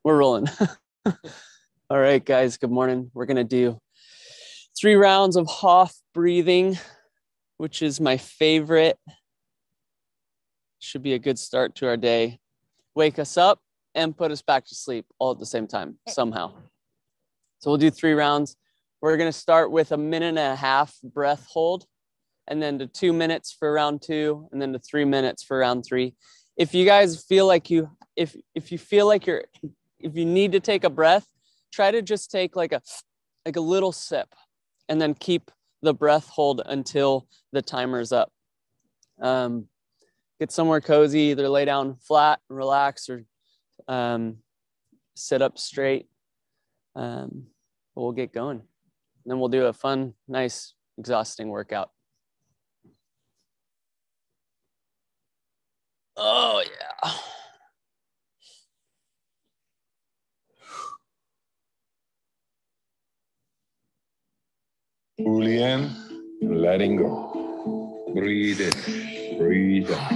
We're rolling. All right, guys, good morning. We're going to do 3 rounds of Hoff breathing, which is my favorite. Should be a good start to our day. Wake us up and put us back to sleep all at the same time, somehow. So we'll do 3 rounds. We're going to start with a 1.5 minute breath hold, and then to 2 minutes for round 2, and then to 3 minutes for round 3. If you guys feel like you need to take a breath, try to just take like a little sip and then keep the breath hold until the timer's up. Get somewhere cozy, either lay down flat and relax or sit up straight. But we'll get going. And then we'll do a fun, nice, exhausting workout. Oh, yeah. Fully in and letting go. Breathe in, breathe out.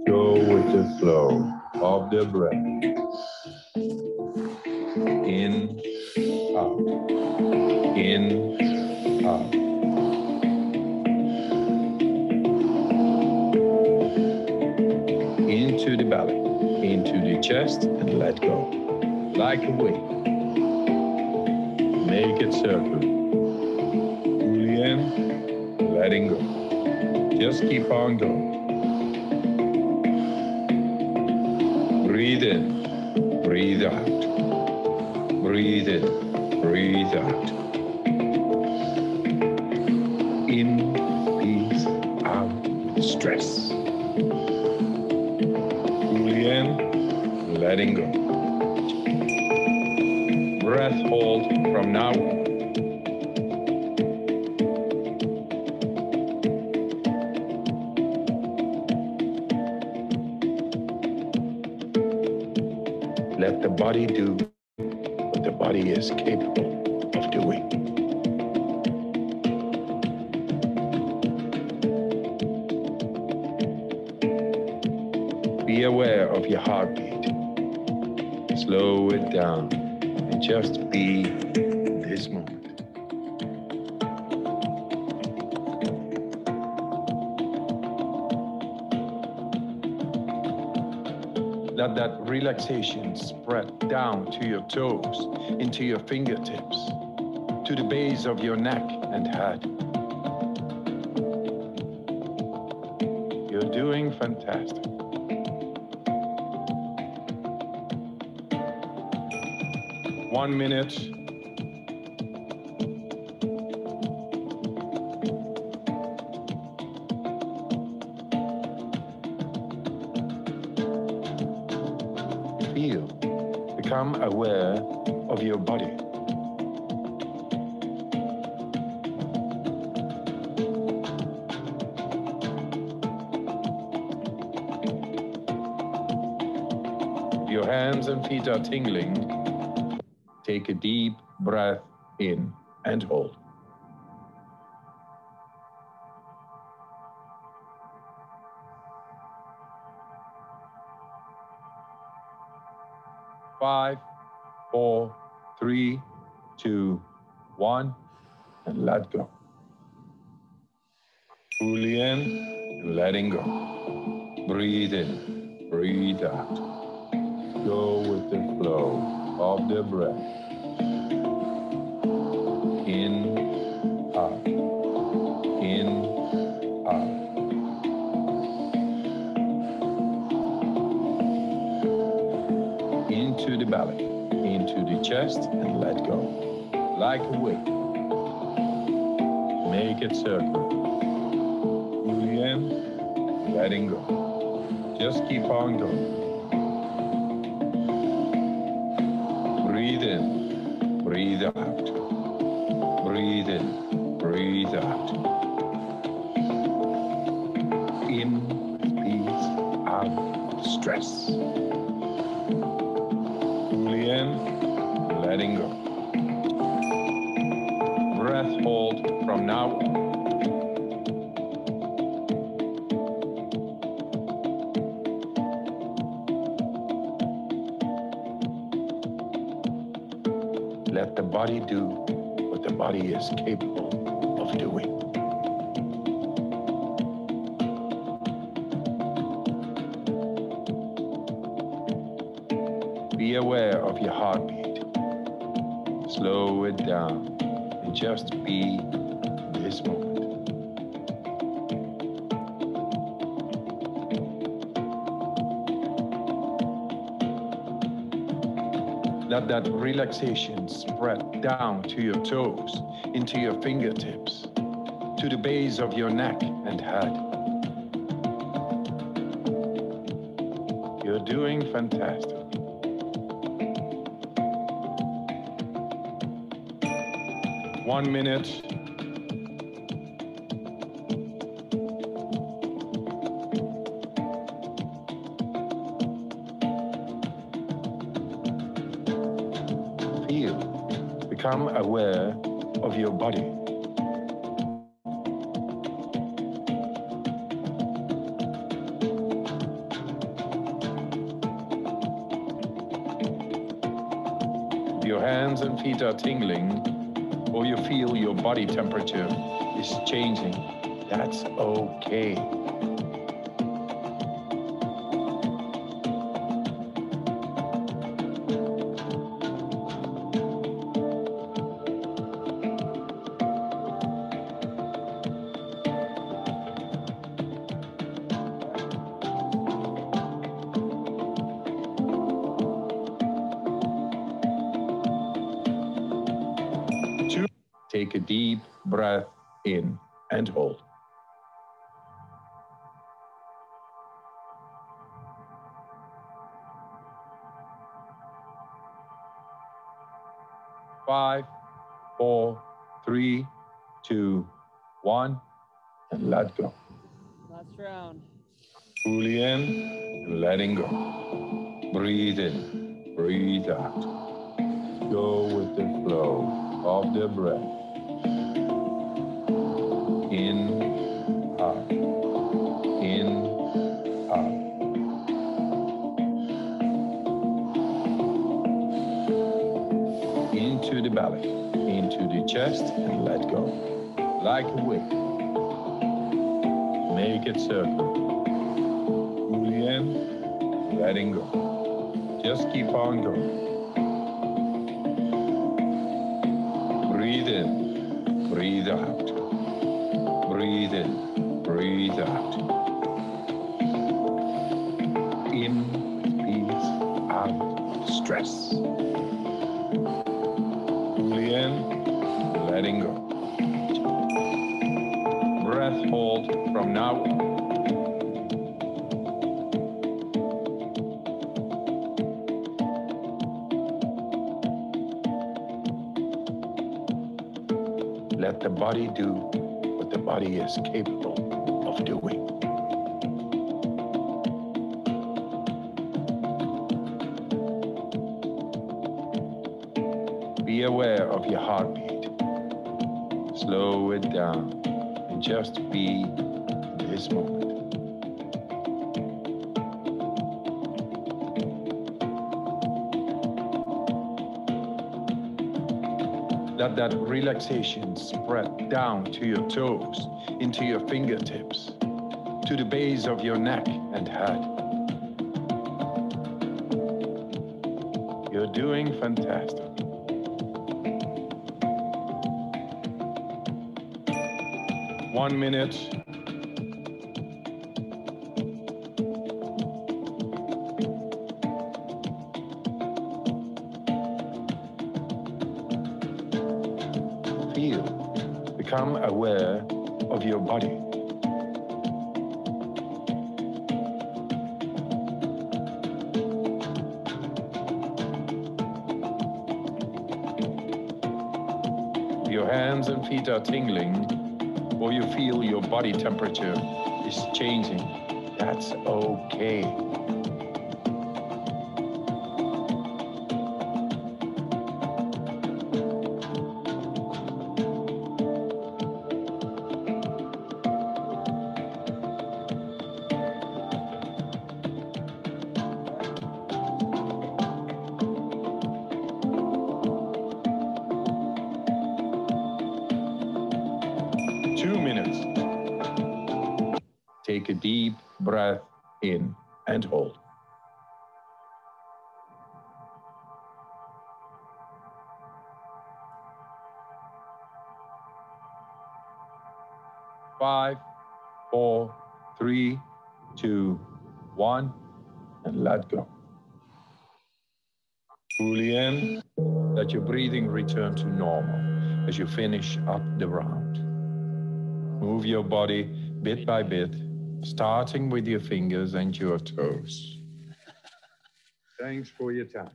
Go with the flow of the breath. In, out. In, out. Into the belly, into the chest, and let go. Like a wave. Make it circular. In, letting go. Just keep on going. Breathe in, breathe out. Breathe in, breathe out. In, peace, out, stress. Fully in, letting go. Breath hold from now on. Let the body do what the body is capable of doing. Be aware of your heartbeat. Slow it down and just be in this moment. Let that relaxation spread down to your toes, into your fingertips, to the base of your neck and head. You're doing fantastic. One minute. Feel, become aware of your body. If your hands and feet are tingling, take a deep breath in and hold. Five, 4, 3, 2, 1, and let go. Fully in and letting go. Breathe in, breathe out. Go with the flow of the breath. In, out. In, out. Into the belly, into the chest, and let go. Like a wave. Make it circular. Fully in, letting go. Just keep on going. Breathe in, breathe out. Breathe in, breathe out. In, peace, out, stress. Fully in, letting go. Breath hold from now on. Let the body do what the body is capable of doing. Be aware of your heartbeat. Slow it down and just be this moment. Let that relaxation spread down to your toes, into your fingertips, to the base of your neck and head. You're doing fantastic. One minute. Feel. Become aware of your body. If your hands and feet are tingling, or you feel your body temperature is changing, that's okay. Take a deep breath in and hold. Five, 4, 3, 2, 1, and let go. Last round. Fully in and letting go. Breathe in, breathe out. Go with the flow of the breath. In, out, in, out. Into the belly, into the chest, and let go. Like a wave. Make it circle. Fully in, letting go. Just keep on going. Breathe in, breathe out. Breathe in, breathe out. In peace, out stress. Fully in, letting go. Breath hold from now on. Let the body do what the body is capable of doing. Be aware of your heartbeat. Slow it down and just be this moment. Let that relaxation spread down to your toes, into your fingertips, to the base of your neck and head. You're doing fantastic. One minute. Feel. Become aware of your body. If your hands and feet are tingling, or you feel your body temperature is changing, that's okay. take a deep breath in and hold. 5, 4, 3, 2, 1, and let go. Fully in, let your breathing return to normal as you finish up the round. Move your body bit by bit, starting with your fingers and your toes. Thanks for your time.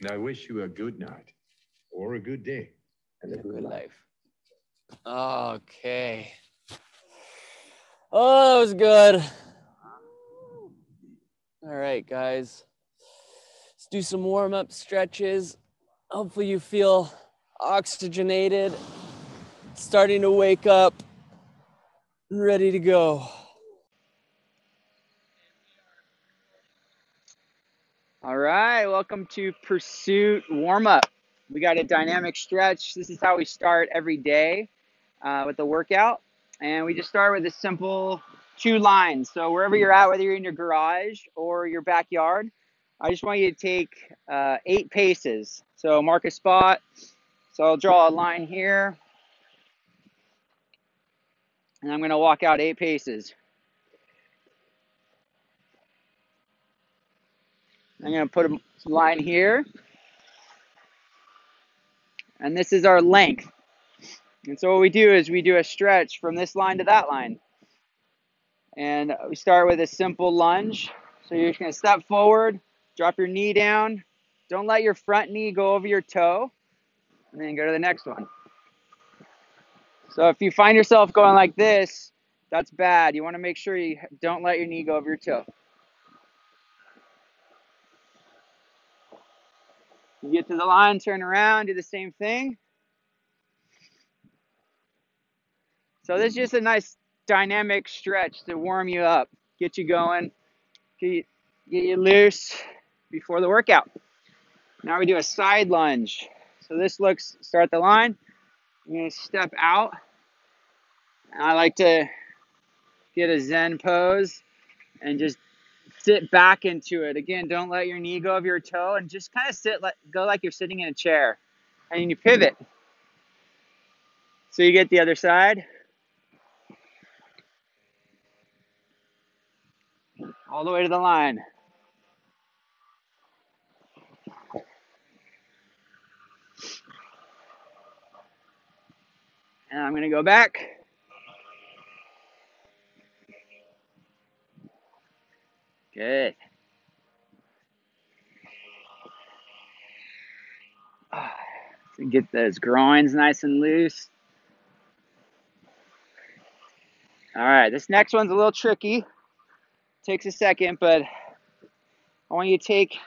And I wish you a good night, or a good day, and a good life. Okay. Oh, that was good. All right, guys. Let's do some warm-up stretches. Hopefully you feel oxygenated, starting to wake up, ready to go. All right, welcome to Pursuit warm-up. We got a dynamic stretch. This is how we start every day with the workout. And we just start with a simple 2 lines. So wherever you're at, whether you're in your garage or your backyard, I just want you to take 8 paces. So mark a spot. So I'll draw a line here. And I'm going to walk out 8 paces. I'm going to put a line here. And this is our length. And so what we do is we do a stretch from this line to that line. And we start with a simple lunge. So you're just going to step forward, drop your knee down. Don't let your front knee go over your toe. And then go to the next one. So if you find yourself going like this, that's bad. You want to make sure you don't let your knee go over your toe. You get to the line, turn around, do the same thing. So this is just a nice dynamic stretch to warm you up, get you going, get you loose before the workout. Now we do a side lunge. So this looks, start the line. You're going to step out. I like to get a Zen pose and just sit back into it. Again, don't let your knee go over your toe and just kind of go like you're sitting in a chair. And you pivot. So you get the other side. All the way to the line. And I'm going to go back. Good. So get those groins nice and loose. All right, this next one's a little tricky. Takes a second, but I want you to take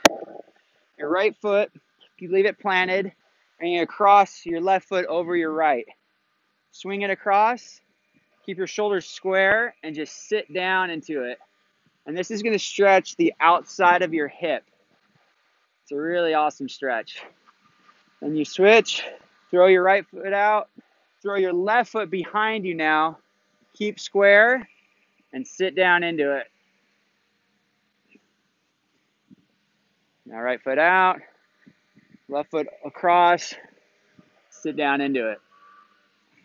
your right foot, you leave it planted, and you're going to cross your left foot over your right. Swing it across, keep your shoulders square, and just sit down into it. And this is going to stretch the outside of your hip. It's a really awesome stretch. Then you switch, throw your right foot out, throw your left foot behind you now, keep square, and sit down into it. Now right foot out, left foot across, sit down into it.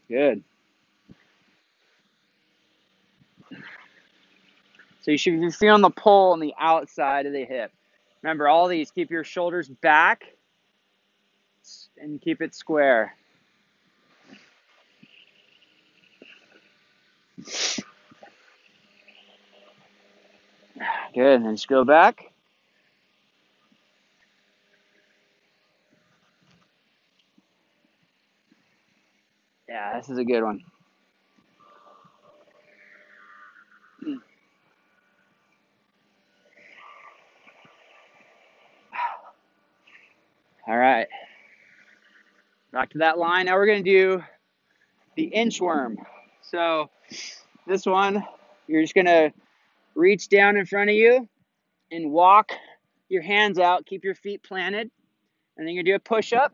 Good. So you should be feeling the pull on the outside of the hip. Remember, all these, keep your shoulders back and keep it square. Good, and then just go back. Yeah, this is a good one. All right. Back to that line. Now we're going to do the inchworm. So this one, you're just going to reach down in front of you and walk your hands out. Keep your feet planted. And then you're going to do a push-up.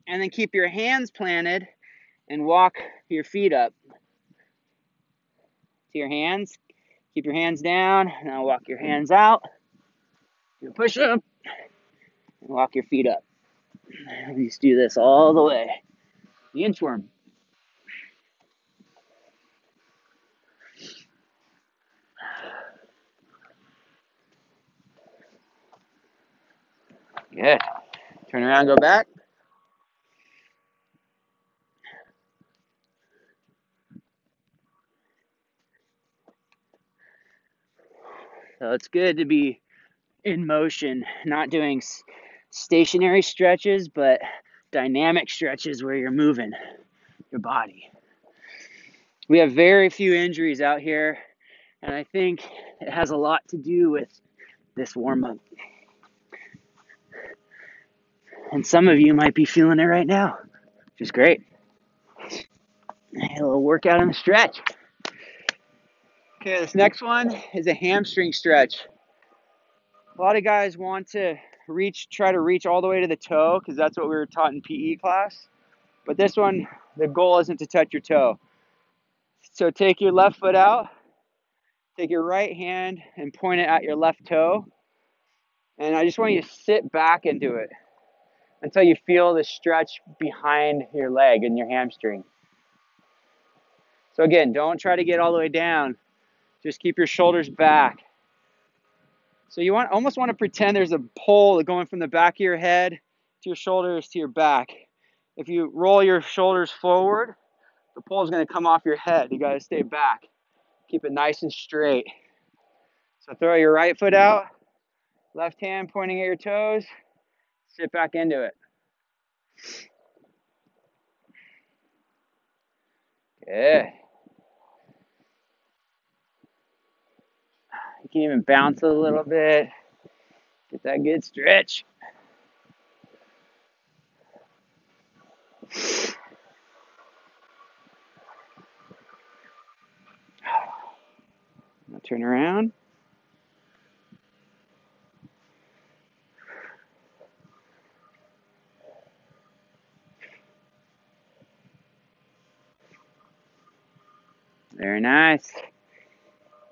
And then keep your hands planted and walk your feet up to your hands. Keep your hands down. Now walk your hands out. Do a push-up. And walk your feet up. Just do this all the way. The inchworm. Good. Turn around, go back. So it's good to be in motion, not doing stationary stretches, but dynamic stretches where you're moving your body. We have very few injuries out here, and I think it has a lot to do with this warm-up. And some of you might be feeling it right now, which is great. A little workout on the stretch. Okay, this next one is a hamstring stretch. A lot of guys want to try to reach all the way to the toe because that's what we were taught in PE class. But this one, the goal isn't to touch your toe. So take your left foot out, take your right hand and point it at your left toe. And I just want you to sit back into it until you feel the stretch behind your leg and your hamstring. So again, don't try to get all the way down. Just keep your shoulders back. So you almost want to pretend there's a pole going from the back of your head to your shoulders to your back. If you roll your shoulders forward, the pole is going to come off your head. You got to stay back. Keep it nice and straight. So throw your right foot out, left hand pointing at your toes, sit back into it. Good. You can even bounce a little bit. Get that good stretch. Now turn around. Very nice.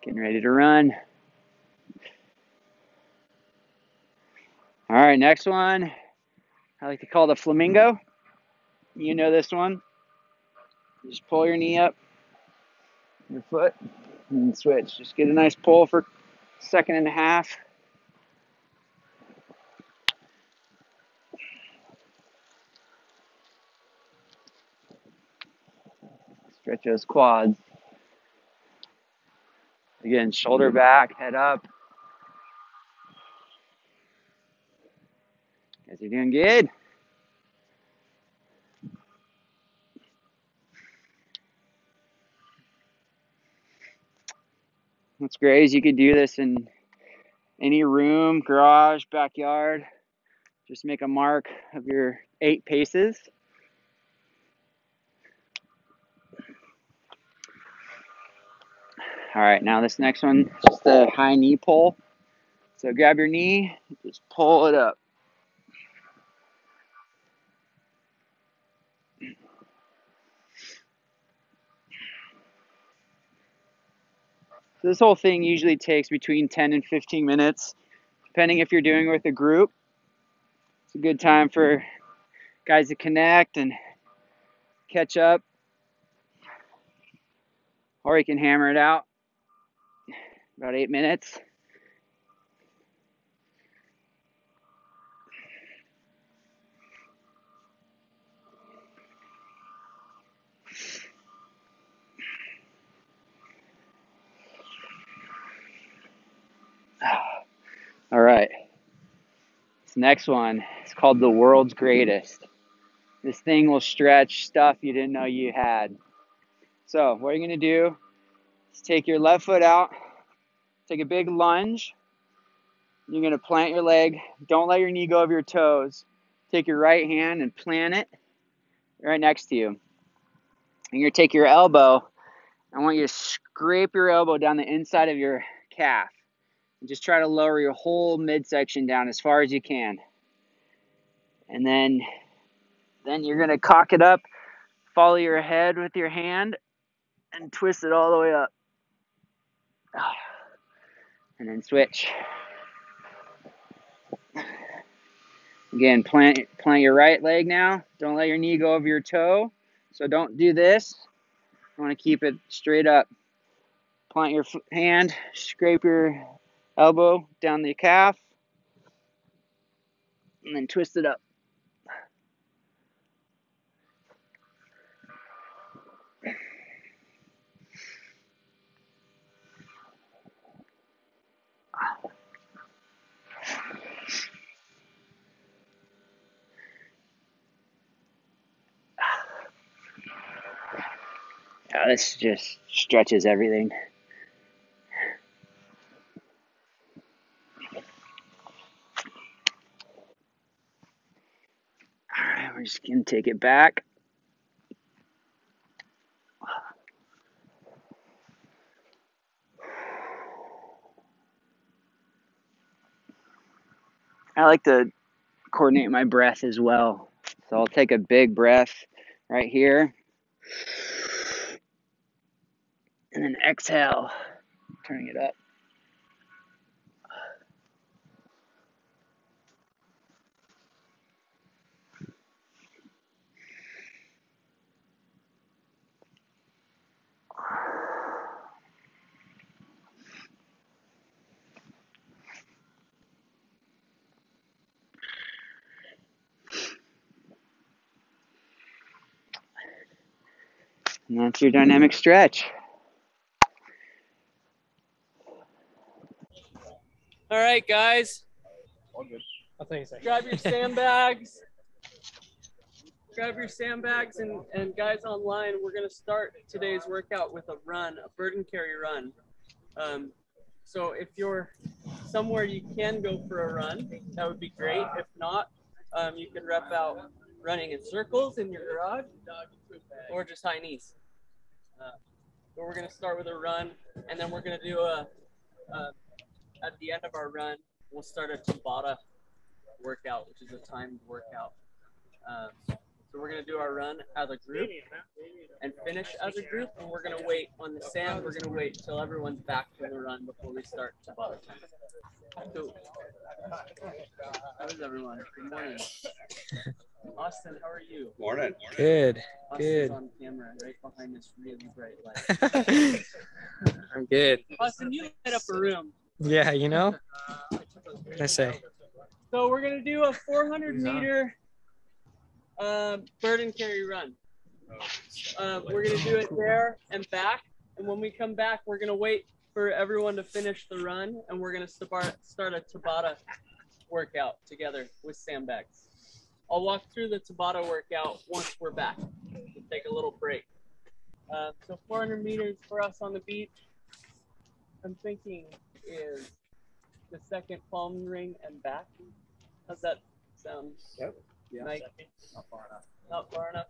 Getting ready to run. All right, next one. I like to call the flamingo. You know this one. Just pull your knee up, your foot, and switch. Just get a nice pull for a second and a half. Stretch those quads. Again, shoulder back, head up. Guys, you're doing good. What's great is you could do this in any room, garage, backyard. Just make a mark of your 8 paces. All right, now this next one, just a high knee pull. So grab your knee, just pull it up. So this whole thing usually takes between 10 and 15 minutes, depending if you're doing it with a group. It's a good time for guys to connect and catch up. Or you can hammer it out. About 8 minutes. All right. This next one is called the world's greatest. This thing will stretch stuff you didn't know you had. So what you're going to do is take your left foot out, take a big lunge. You're going to plant your leg. Don't let your knee go over your toes. Take your right hand and plant it right next to you. And you're going to take your elbow. I want you to scrape your elbow down the inside of your calf. And just try to lower your whole midsection down as far as you can. And then you're going to cock it up, follow your head with your hand, and twist it all the way up. and then switch. Again, plant your right leg now. Don't let your knee go over your toe. So don't do this. You want to keep it straight up. Plant your hand, scrape your elbow down the calf, and then twist it up. This just stretches everything. All right, we're just going to take it back. I like to coordinate my breath as well. So I'll take a big breath right here. And then exhale, turning it up. And that's your dynamic stretch. All right, guys. All good. I'll tell you a second. Grab your sandbags. Grab your sandbags, and guys online, we're going to start today's workout with a run, a burden carry run. So if you're somewhere you can go for a run, that would be great. If not, you can rep out running in circles in your garage or just high knees. But we're going to start with a run, and then we're going to do at the end of our run, we'll start a Tabata workout, which is a timed workout. So we're going to do our run as a group and finish as a group, and we're going to wait on the sand. We're going to wait until everyone's back from the run before we start Tabata time. So, how is everyone? Good morning. Austin, how are you? Morning. Good. Austin's Good. on camera right behind this really bright light. I'm good. Austin, you light up a room. Yeah, you know? What can I say? So we're going to do a 400-meter burden carry run. We're going to do it there and back. And when we come back, we're going to wait for everyone to finish the run. And we're going to start a Tabata workout together with sandbags. I'll walk through the Tabata workout once we're back. We'll take a little break. So 400 meters for us on the beach, I'm thinking is the second palm ring and back. How's that sound? Yep. Yeah. Nice. Not far enough. Not far enough.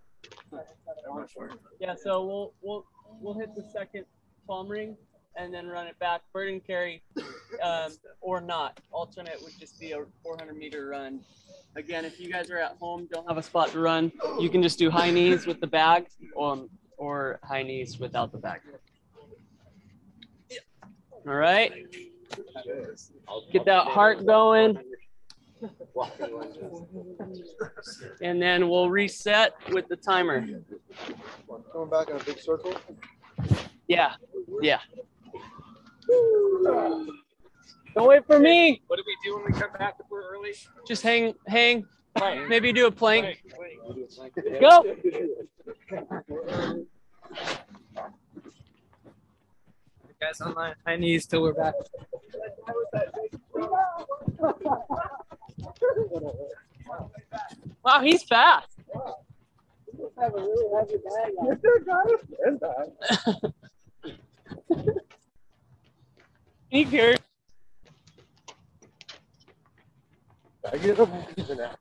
Yeah, so we'll hit the second palm ring and then run it back. Burden carry or not. Alternate would just be a 400-meter run. Again, if you guys are at home, don't have a spot to run, you can just do high knees with the bag or high knees without the bag. All right. Get that heart going. And then we'll reset with the timer. Going back in a big circle? Yeah. Yeah. Don't wait for me. What do we do when we come back if we're early? Just hang. Maybe do a plank. Plank. Go. Guys online, high knees till we're back. Wow, he's fast. He carries. I get up and that.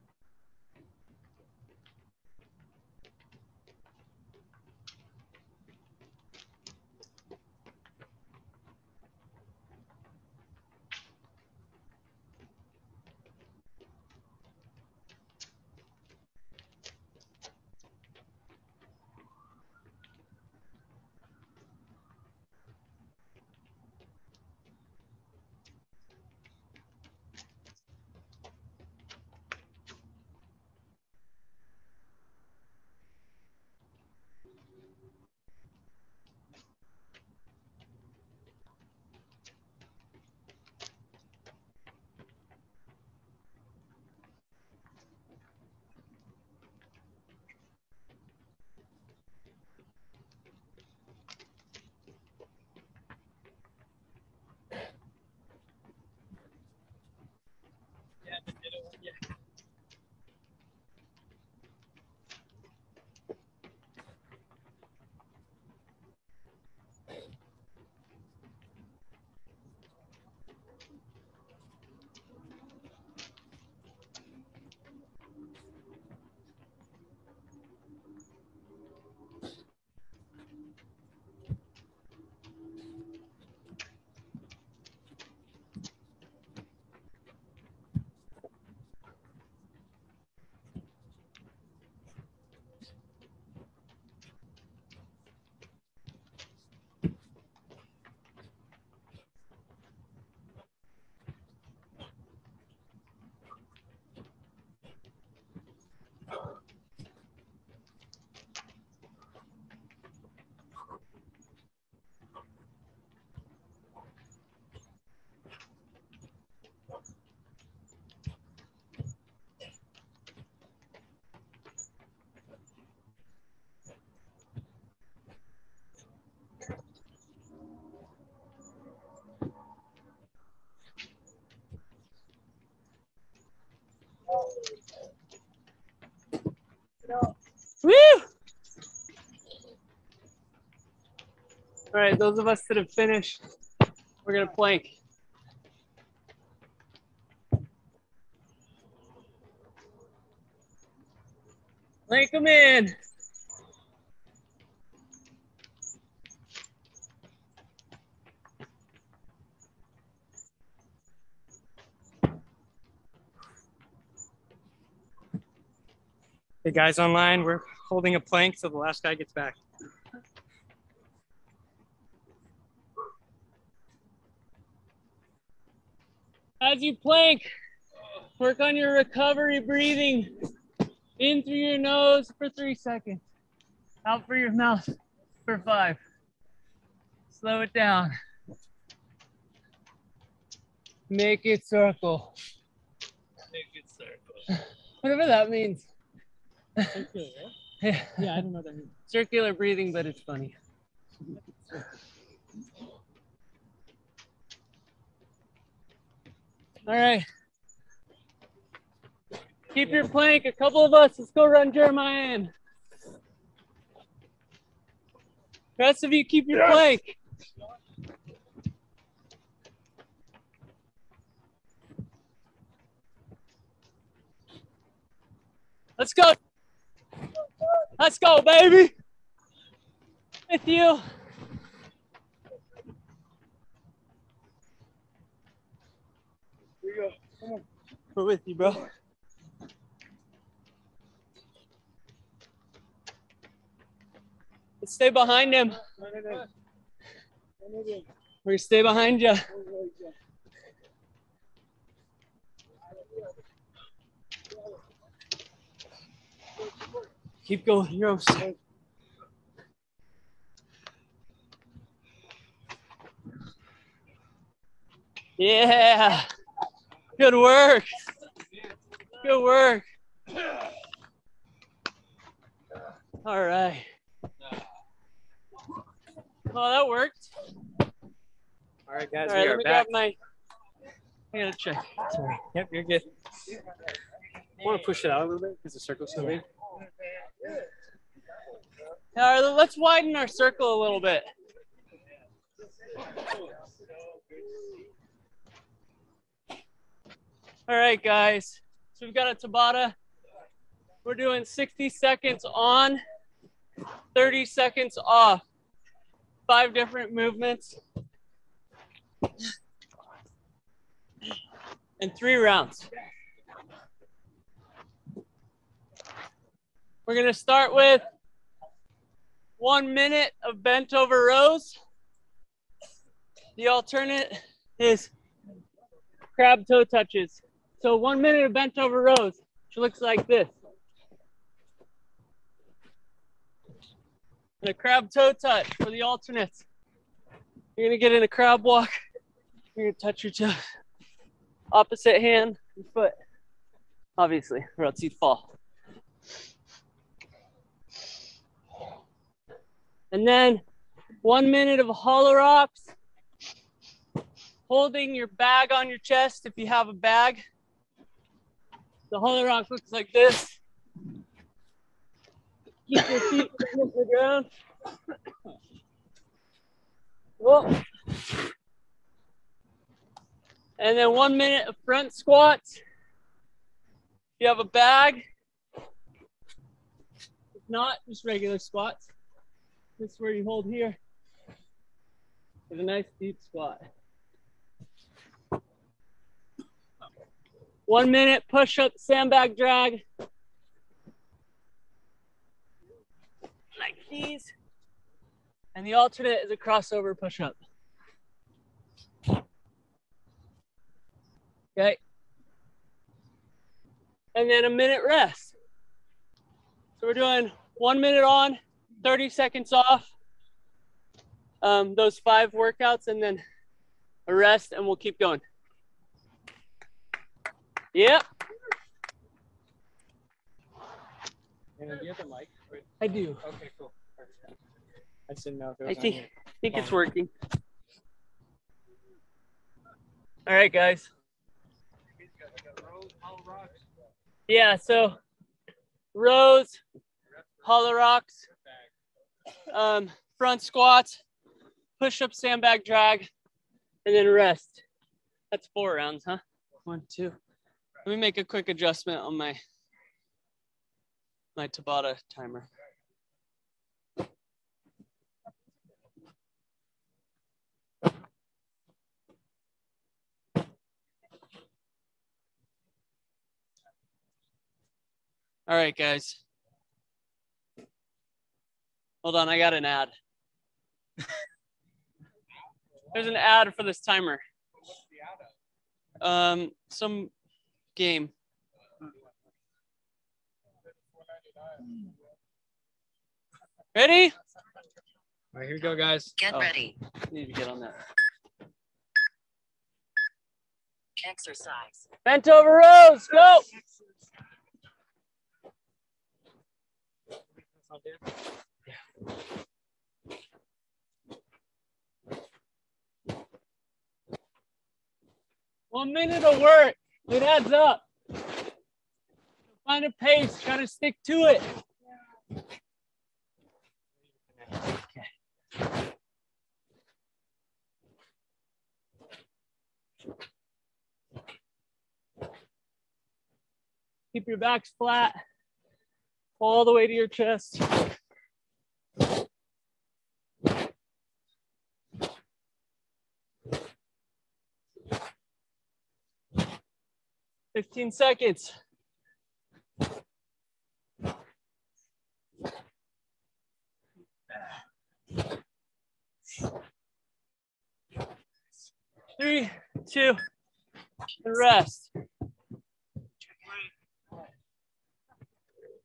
Woo! All right, those of us that have finished, we're gonna plank. Plank them in. Hey guys online, we're holding a plank till the last guy gets back. As you plank, work on your recovery breathing. In through your nose for 3 seconds. Out through your mouth for 5. Slow it down. Make it circle. Make it circle. Whatever that means. Circular, right? Yeah, I don't know what that means. Circular breathing, but it's funny. All right. Keep your plank. A couple of us, let's go run Jeremiah in. Rest of you, keep your plank. Let's go. Let's go, baby. With you. Here you go. Come on. We're with you, bro. Let's stay behind him. We're gonna stay behind you. Keep going, you're upset. Yeah. Good work. Good work. All right. Well, that worked. All right, guys, All right, we let are me back. grab my. I gotta check. Sorry. Yep, you're good. I want to push it out a little bit because the circle's so big. All right, let's widen our circle a little bit. All right, guys. So we've got a Tabata. We're doing 60 seconds on, 30 seconds off. 5 different movements. And 3 rounds. We're gonna start with 1 minute of bent over rows. The alternate is crab toe touches. So 1 minute of bent over rows, which looks like this. And a crab toe touch for the alternates. You're gonna get in a crab walk. You're gonna touch your toes. Opposite hand and foot, obviously, or else you'd fall. And then 1 minute of hollow rocks, holding your bag on your chest if you have a bag. The hollow rock looks like this. Keep your feet off the ground. Whoa. And then 1 minute of front squats. If you have a bag, if not, just regular squats. This is where you hold here. With a nice deep squat. 1 minute push up sandbag drag. Like these. And the alternate is a crossover push up. Okay. And then a minute rest. So we're doing 1 minute on, 30 seconds off. Those 5 workouts and then a rest and we'll keep going. Yep. And do you have the mic? I do. Okay, cool. I just didn't know if it was I think, on here. think it's working. All right, guys. Yeah, so rows, hollow rocks, front squats, push-up, sandbag drag, and then rest. That's 4 rounds, huh? 1, 2. Let me make a quick adjustment on my Tabata timer. All right, guys. Hold on, I got an ad. There's an ad for this timer. Some game. Ready? All right, here we go, guys. Get ready. Need to get on that. Exercise. Bent over rows, go. One minute of work. It adds up. Find a pace. Try to stick to it. Okay. Keep your backs flat. All the way to your chest. Fifteen seconds. Three, 2, and rest.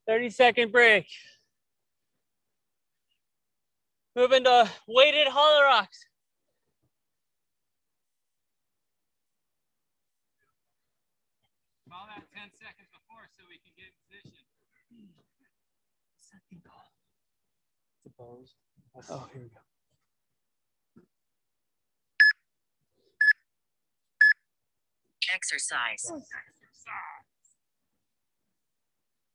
30-second break. Move into weighted hollow rocks. Call that 10 seconds before so we can get in position. What's that thing called? Suppose. Oh, here we go. Exercise.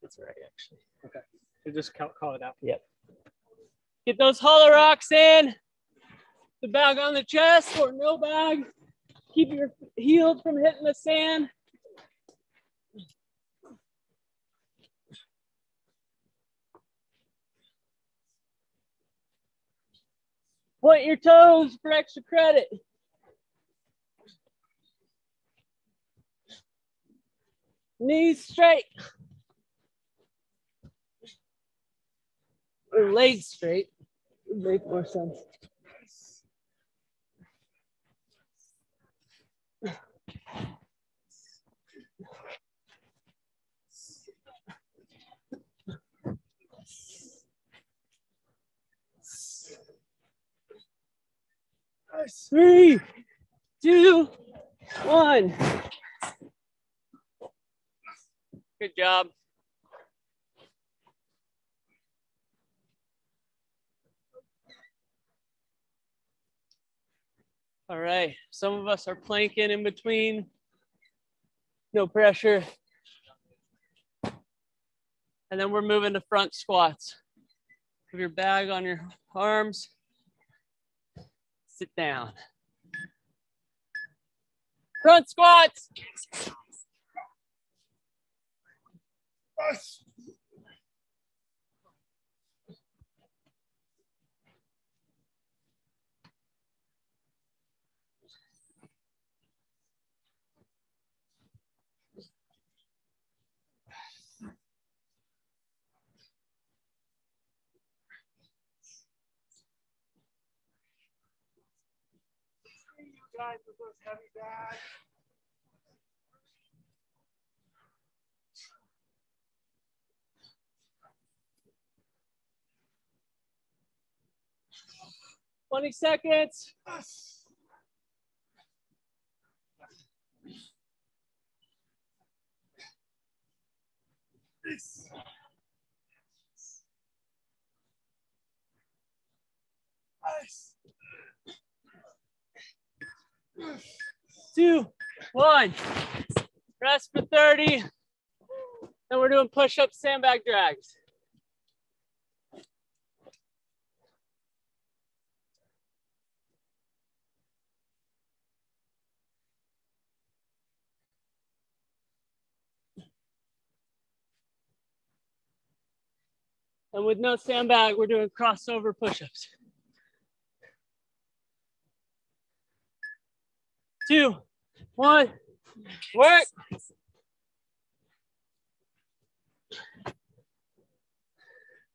That's right, actually. Okay. So just call it out. Yep. Get those hollow rocks in. The bag on the chest or no bag. Keep your heels from hitting the sand. Point your toes for extra credit. Knees straight. Or legs straight. Would make more sense. Three, 2, 1. Good job. All right, some of us are planking in between. No pressure. And then we're moving to front squats. Have your bag on your arms. Sit down. Front squats. Guys with those heavy bags. Twenty seconds. Nice. 2, 1. Rest for 30. Then we're doing push-ups, sandbag drags. And with no sandbag, we're doing crossover push-ups. 2, 1, work.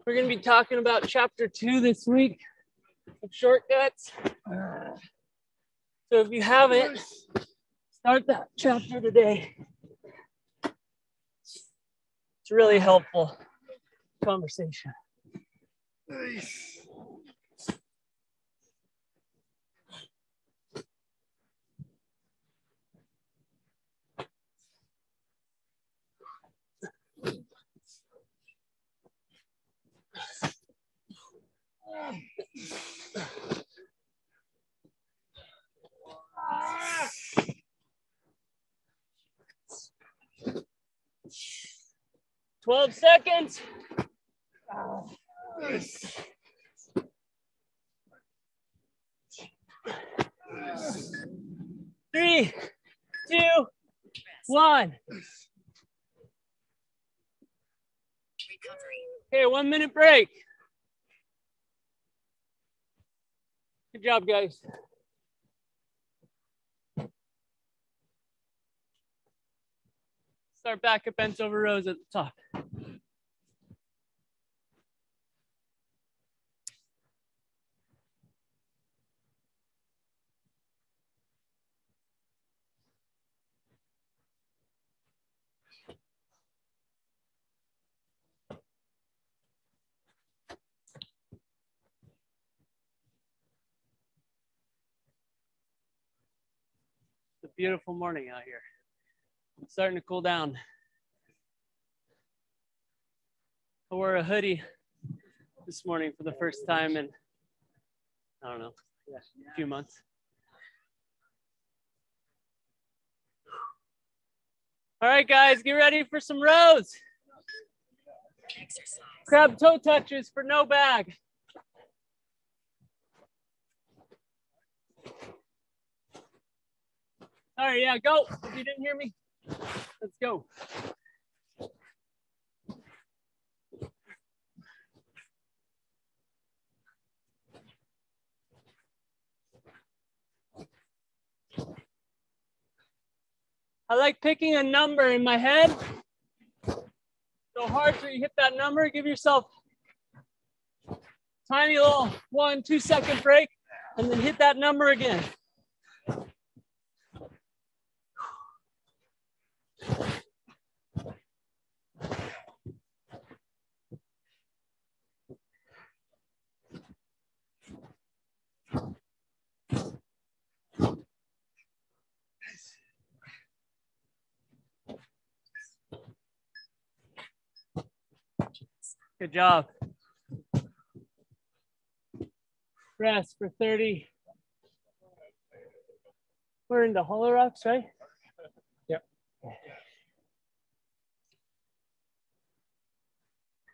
We're going to be talking about chapter 2 this week of shortcuts. So if you haven't, start that chapter today. It's really helpful conversation. Nice. "12 seconds. Nice. 3, 2, 1. Recovery. Okay, 1 minute break. Good job, guys. Start back at bent over rows at the top. It's a beautiful morning out here. It's starting to cool down. I wore a hoodie this morning for the first time in, I don't know, a few months. All right, guys, get ready for some rows. Exercise. Grab toe touches for no bag. All right, yeah, go. If you didn't hear me, let's go. I like picking a number in my head. So hard till you hit that number, give yourself a tiny little 1-2 second break and then hit that number again. Good job. Rest for 30. We're into Hollow Rocks, right? Yep.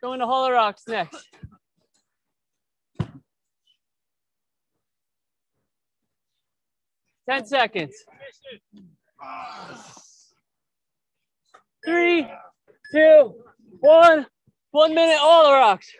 Going to Hollow Rocks next. Ten seconds. 3, 2, 1. 1 minute, Hollow Rocks.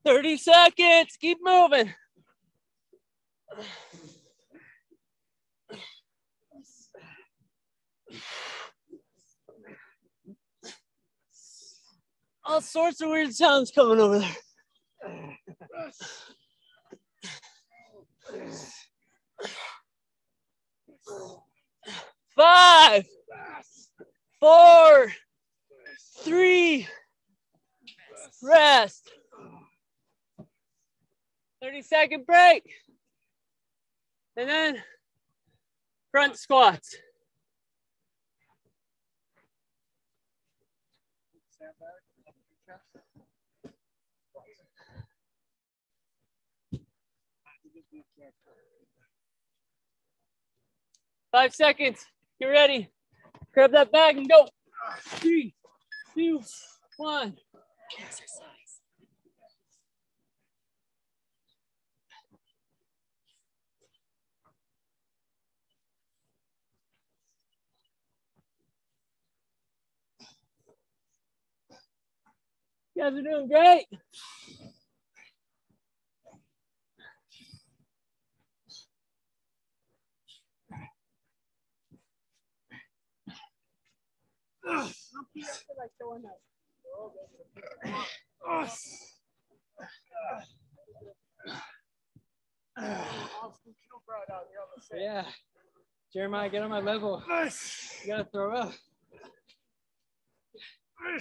"30 seconds, keep moving. All sorts of weird sounds coming over there. 5, 4, 3, rest. 30-second break. And then front squats. Five seconds. Get ready. Grab that bag and go. 3, 2, 1. Exercise. You guys are doing great. Yeah. Jeremiah, get on my level. You gotta throw up. Hey,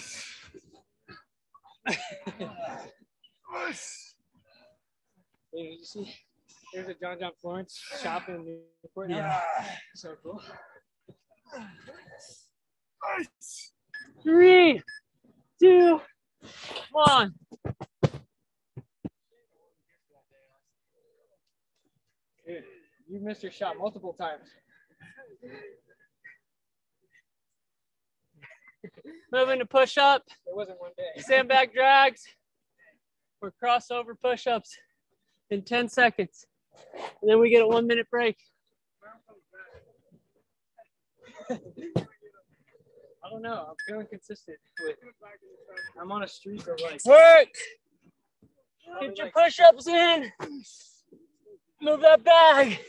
did you see? There's a John Florence shop in Newport. Yeah. So cool. 3, 2, 1. Dude, you missed your shot multiple times. Moving to push up, It wasn't one day. sandbag drags, or crossover push-ups in 10 seconds. And then we get a 1-minute break. I don't know. I'm feeling consistent with. I'm on a streak of like. Work. Get your push-ups in. Move that bag.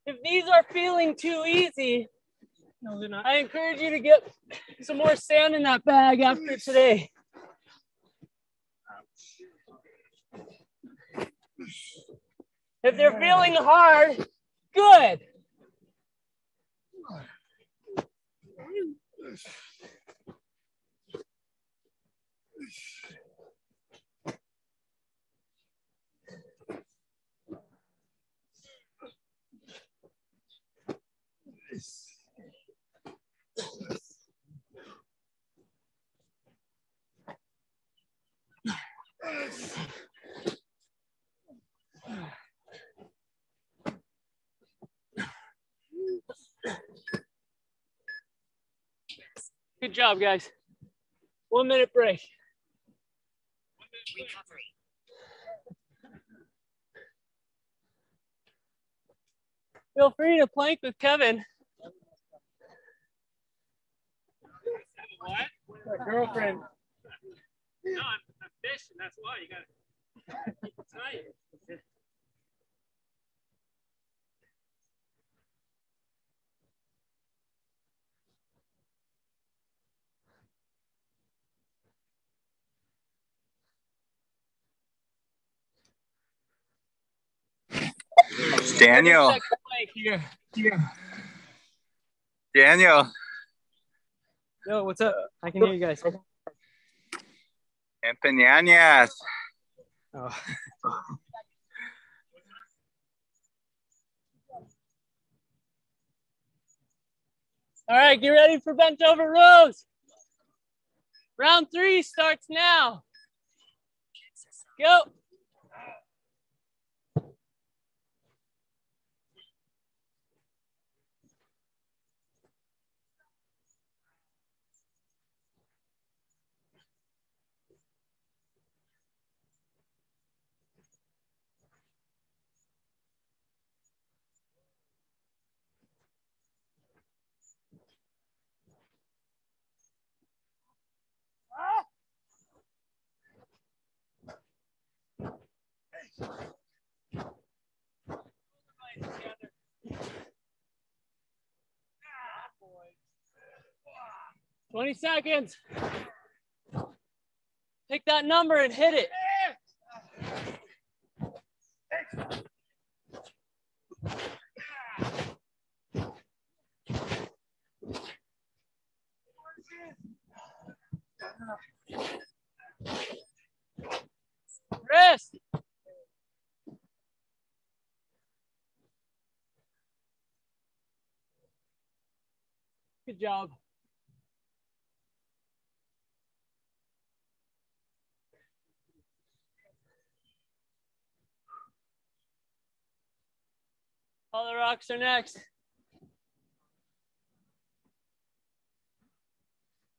If these are feeling too easy, No, they're not. I encourage you to get some more sand in that bag after today. If they're feeling hard, good. Good job, guys. 1-minute break. Recovery. Feel free to plank with Kevin. What? My girlfriend. No, I'm fishing. That's why you gotta keep it tight. Daniel. Daniel. Yo, what's up? I can hear you guys. Empeñañas. Oh. All right, get ready for bent over rows. Round 3 starts now. Go. Together. 20 seconds. Pick that number and hit it. Rest. Good job. All the rocks are next.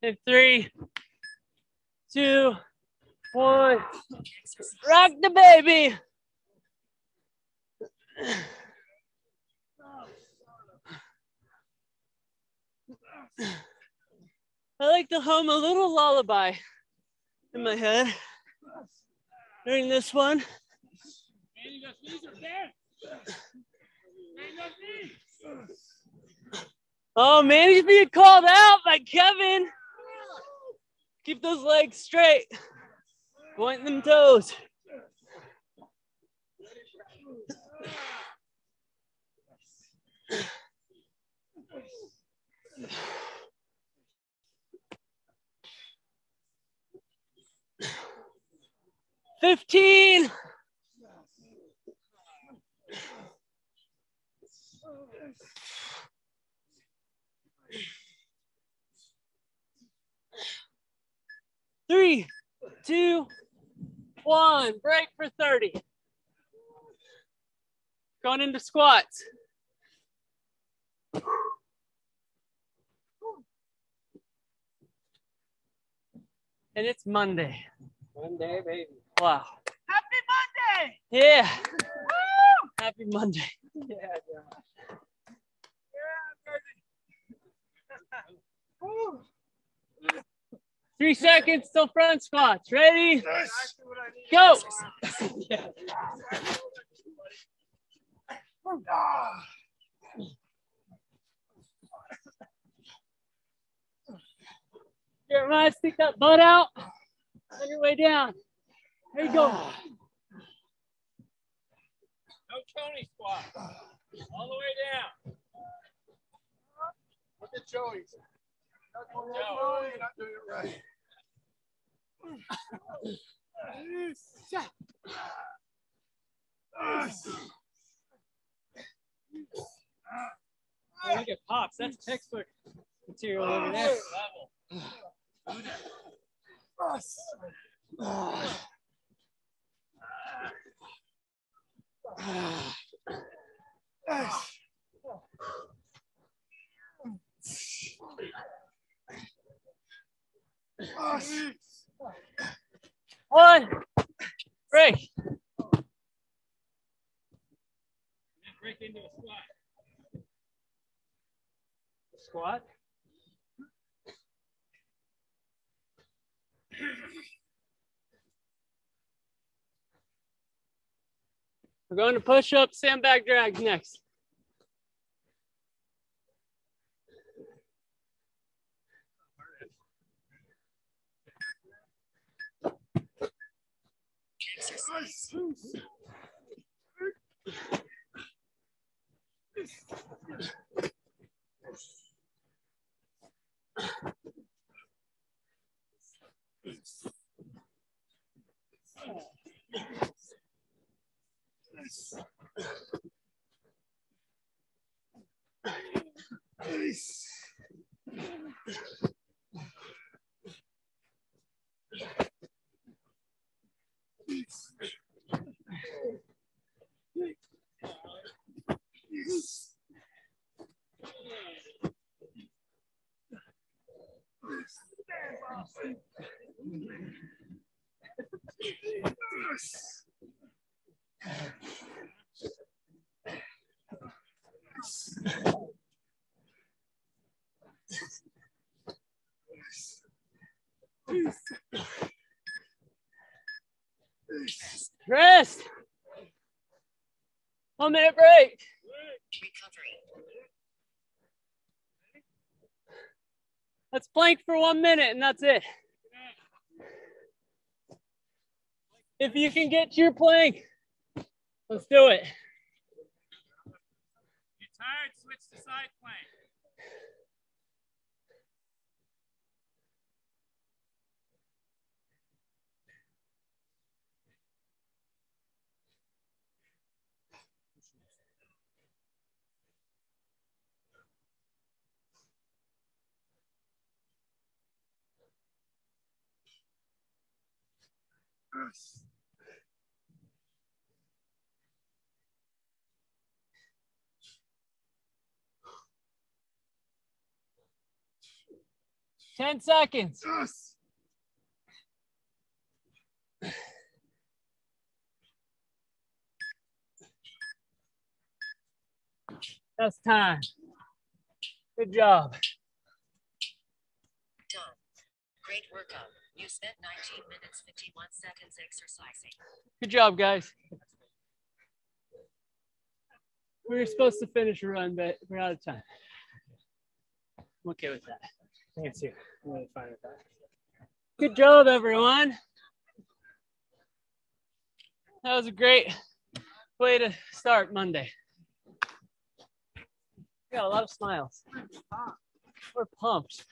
In 3, 2, 1. Rock the baby. I like to hum a little lullaby in my head during this one. Oh, man, he's being called out by Kevin. Keep those legs straight. Point them toes. $15. Three, 2, 1. Break for 30. Going into squats. And it's Monday. Monday, baby. Wow. Happy Monday! Yeah. Woo! Happy Monday. Yeah, Woo! 3 seconds till front squats. Ready? Go. Jeremiah, stick that butt out on your way down. There you go. No Tony squat. All the way down. Look at Joey. Joey, not doing it right. Look at Pops. That's textbook material over there. One. Break. Break into a squat. Squat. We're going to push up, sandbag drag next. Rest. 1 minute break. Recovery. Let's plank for 1 minute and that's it. If you can get to your plank, let's do it. You're tired, switch to side plank. 10 seconds. That's time. Good job. Done. Great workout. You spent 19 minutes, 51 seconds exercising. Good job, guys. We were supposed to finish a run, but we're out of time. I'm okay with that. I can see. I'm really fine with that. Good job, everyone. That was a great way to start Monday. We got a lot of smiles. We're pumped.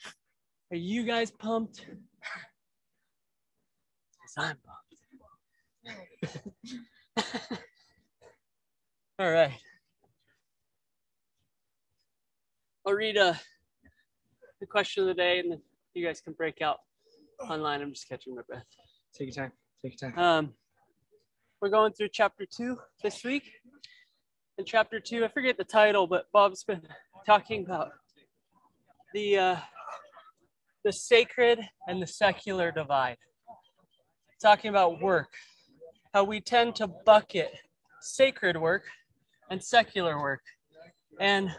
Are you guys pumped? Because I'm pumped. All right. I'll read the question of the day, and then you guys can break out online. I'm just catching my breath. Take your time. Take your time. We're going through chapter 2 this week. In chapter 2, I forget the title, but Bob's been talking about the sacred and the secular divide. Talking about work, how we tend to bucket sacred work and secular work, and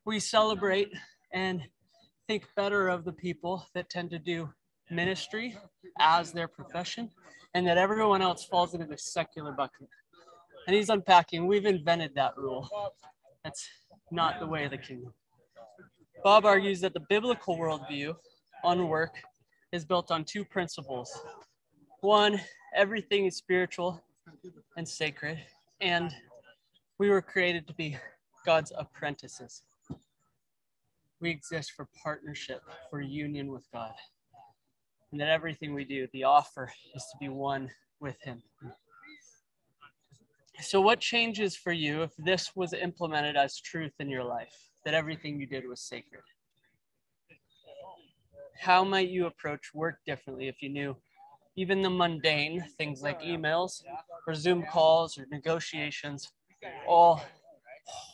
we celebrate and think better of the people that tend to do ministry as their profession, and that everyone else falls into the secular bucket. And he's unpacking, we've invented that rule. That's not the way of the kingdom. Bob argues that the biblical worldview on work is built on 2 principles. One, everything is spiritual and sacred, and we were created to be God's apprentices. We exist for partnership, for union with God. And that everything we do, the offer is to be one with him. So what changes for you if this was implemented as truth in your life, that everything you did was sacred? How might you approach work differently if you knew even the mundane things like emails or Zoom calls or negotiations, all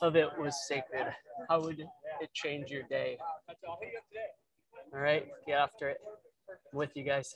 of it was sacred? How would it change your day? All right, get after it. I'm with you guys.